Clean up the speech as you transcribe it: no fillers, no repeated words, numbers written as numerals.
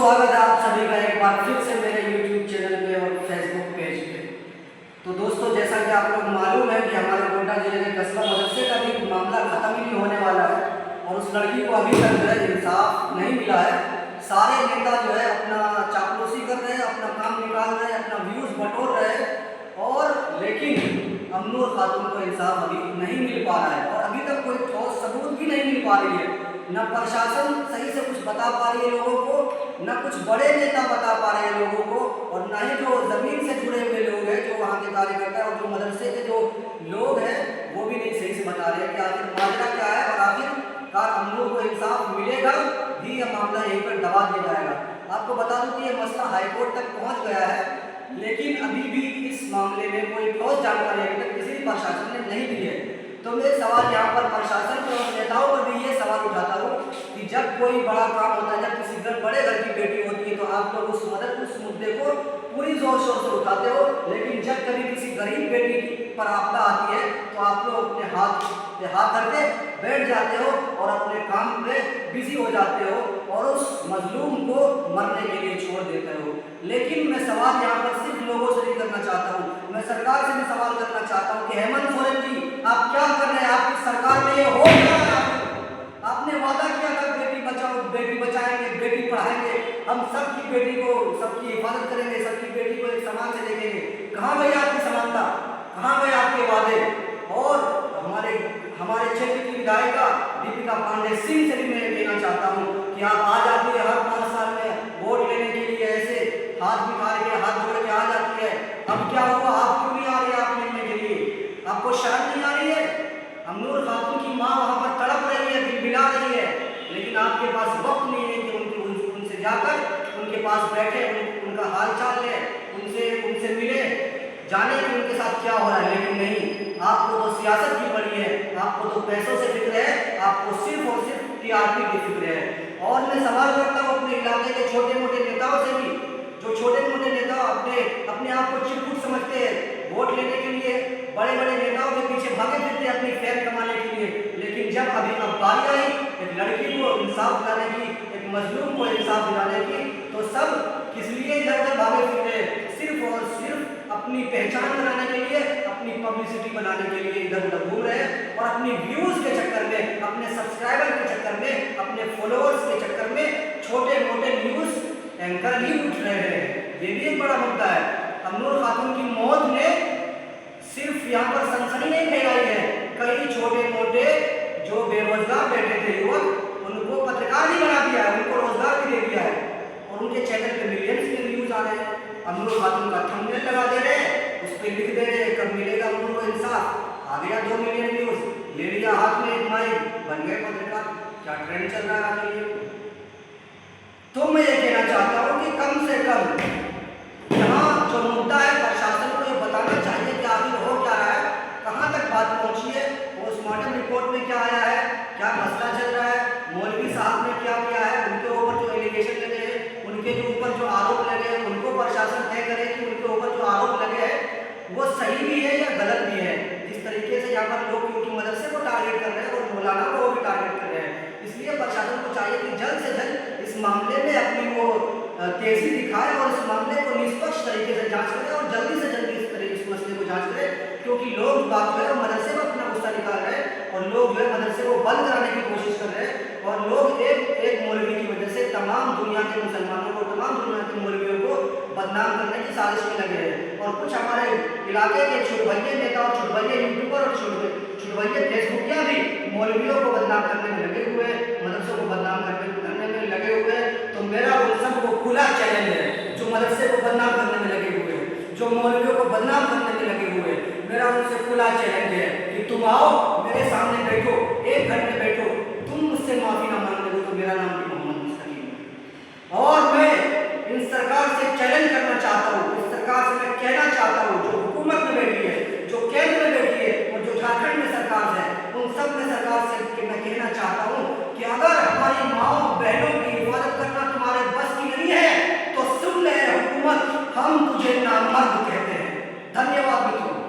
स्वागत है आप सभी का एक बार फिर से मेरे YouTube चैनल पे और Facebook पेज पे। तो दोस्तों, जैसा कि आप लोग मालूम है कि हमारे गोड्डा जिले के कस्बा मदरसे का भी मामला ख़त्म ही नहीं होने वाला है और उस लड़की को अभी तक जो है इंसाफ नहीं मिला है। सारे नेता जो है अपना चापलूसी कर रहे हैं, अपना काम निकाल रहे हैं, अपना व्यूज़ बटोर रहे हैं और लेकिन अमनूर खातून को इंसाफ अभी नहीं मिल पा रहा है और अभी तक कोई ठोस सबूत भी नहीं मिल पा रही है। न प्रशासन सही से कुछ बता पा रही है लोगों को, न कुछ बड़े नेता बता पा रहे हैं लोगों को और न ही जो ज़मीन से जुड़े हुए लोग हैं, जो वहाँ के कार्यकर्ता हैं और जो मदरसे के जो लोग हैं वो भी नहीं सही से बता रहे हैं कि आखिर माजरा क्या है और आखिरकार अमनूर को इंसाफ मिलेगा भी या मामला यहीं पर दबा दिया जाएगा। आपको बता दूं कि ये मसला हाईकोर्ट तक पहुँच गया है, लेकिन अभी भी इस मामले में कोई ठोस जानकारी अभी तक किसी भी प्रशासन ने नहीं दी है। तो मैं सवाल यहाँ पर प्रशासन और नेताओं पर भी ये सवाल उठाता हूँ कि जब कोई बड़ा काम होता है, जब किसी बड़े घर की बेटी होती है तो आप लोग उस मुद्दे को पूरी जोर शोर से उठाते हो, लेकिन जब कभी किसी गरीब बेटी पर आपदा आती है तो आप लोग अपने हाथ धर के बैठ जाते हो और अपने काम पे बिजी हो जाते हो और उस मजलूम को मरने के लिए छोड़ देते हो। लेकिन मैं सवाल यहाँ पर सिर्फ लोगों से नहीं करना चाहता हूँ, मैं सरकार से भी सवाल करना चाहता हूँ कि हेमंत सोरेन जी, आप क्या कर रहे हैं? आपकी सरकार में ये हो क्या है? आपने वादा किया था बेटी बचाओ, बेटी बचाएंगे, बेटी पढ़ाएंगे, हम सबकी बेटी को, सबकी हिफाजत करेंगे, सबकी बेटी को एक समान से देखेंगे। कहाँ गई आपकी समानता? कहाँ गए आपके वादे? और हमारे क्षेत्र की विधायिका दीपिका पांडे सिंह से भी मैं कहना चाहता हूँ कि आप आ जाती है हर 5 साल में वोट लेने के लिए, ऐसे हाथ बिखा के हाथ जोड़ के आ जाती है। अब क्या हुआ? आप क्यों नहीं आ रही है आप मिलने के लिए? आपको शर्म नहीं आ रही है? अमनूर खातून की माँ वहाँ पर तड़प रही है, बिलबिला रही है, लेकिन आपके पास वक्त नहीं है कि उनसे जाकर उनके पास बैठे, उनका हाल चाल ले, उनसे मिले, जाने कि उनके साथ क्या हो रहा है। लेकिन नहीं, आपको तो सियासत की पड़ी है, आपको तो पैसों से फिक्र है, आपको सिर्फ और सिर्फ टीआरपी की फिक्र है। और मैं सवाल करता हूँ अपने इलाके के छोटे मोटे नेताओं से भी, जो छोटे मोटे नेता अपने आप को चिटपुट समझते हैं, वोट लेने के लिए बड़े बड़े नेताओं के पीछे भागे फिरते हैं अपनी फेम कमाने के लिए, लेकिन जब अब बारी आई एक लड़की को इंसाफ दिलाने की, एक मजलूम को इंसाफ दिलाने की, तो सब किस लिए इधर उधर भागे फिरते हैं? सिर्फ और सिर्फ अपनी पहचान बनाने के लिए, अपनी पब्लिसिटी बनाने के लिए इधर उधर घूम रहे हैं और अपनी व्यूज के चक्कर में, अपने सब्सक्राइबर के चक्कर में, अपने फॉलोअर्स के चक्कर में छोटे मोटे न्यूज एंकर ही उठ रहे हैं। ये भी एक बड़ा मुद्दा है। अमनूर खातून की मौत ने सिर्फ यहाँ पर सनसनी नहीं फैलाई है, कई छोटे मोटे जो बेरोजगार बैठे थे युवक, उनको पत्रकार ही बना दिया है, उनको रोजगार भी दे दिया है और उनके चैनल पे मिलियंस में व्यूज आ रहे हैं। अमनूर खातून का थंबनेल लगा दे रहे हैं, उस पर लिख दे रहे हैं कब मिलेगा अमनूर को इंसाफ। आ गया 2 मिलियन व्यूज, ले लिया हाथ में एक माइक, बन गए पत्रकार। क्या ट्रेंड चल रहा है आपके लिए? तो मैं ये कहना चाहता हूँ कि कम से कम यहाँ जो मुद्दा है, प्रशासन को ये बताना चाहिए कि आखिर हो क्या रहा है, कहाँ तक बात पहुँची है, पोस्टमार्टम रिपोर्ट में क्या आया है, क्या मसला चल रहा है, मौलवी साहब ने क्या किया है, उनके ऊपर जो एलिगेशन लगे हैं, उनके जो ऊपर जो आरोप लगे हैं, उनको प्रशासन तय करे कि उनके ऊपर जो आरोप लगे हैं वो सही भी है या गलत भी है। जिस तरीके से यहाँ पर लोग क्योंकि मदरसे को टारगेट कर रहे हैं और मौलाना को भी टारगेट कर रहे हैं, इसलिए प्रशासन को चाहिए कि जल्द से जल्द इस मामले में अपनी वो तेजी दिखाए और इस मामले को निष्पक्ष तरीके से जांच करें और जल्दी से जल्दी इस मसले को जांच करें, क्योंकि लोग बात जो है मदरसे में अपना गुस्सा निकाल रहे हैं और लोग जो है मदरसे को बंद कराने की कोशिश कर रहे हैं और लोग एक मौलवी की वजह से तमाम दुनिया के मुसलमानों को, तमाम दुनिया के मौलवियों को बदनाम करने की साजिश में लगे हैं। और कुछ हमारे इलाके के छुटभइये नेता और छुटभइये यूट्यूबर और छुटभइये फेसबुकिया भी मौलवियों को बदनाम करने में लगे हुए, मदरसों को बदनाम करने में लगे हुए। तो मेरा उन सबको खुला चैलेंज है जो मदरसे को बदनाम करने में लगे हुए, जो मौलवियों को बदनाम करने में लगे हुए, मेरा उनसे खुला चैलेंज है कि तुम आओ मेरे सामने बैठो, 1 घंटे बैठो, तुम मुझसे माफी ना मांग रहे हो तो मेरा नाम भी मोहम्मद मुस्तकीम है। और मैं इन सरकार से चैलेंज करना चाहता हूँ, इस सरकार से मैं कहना चाहता हूँ, जो हुकूमत में बैठी है, जो केंद्र में बैठी है और जो झारखंड में सरकार है, उन सब में सरकार से मैं कहना चाहता हूँ कि अगर हमारी माओ बहनों की हिफाजत करना तुम्हारे बस की नहीं है तो सुन ले हुकूमत, हम तुझे नामर्द कहते हैं। धन्यवाद मित्रों।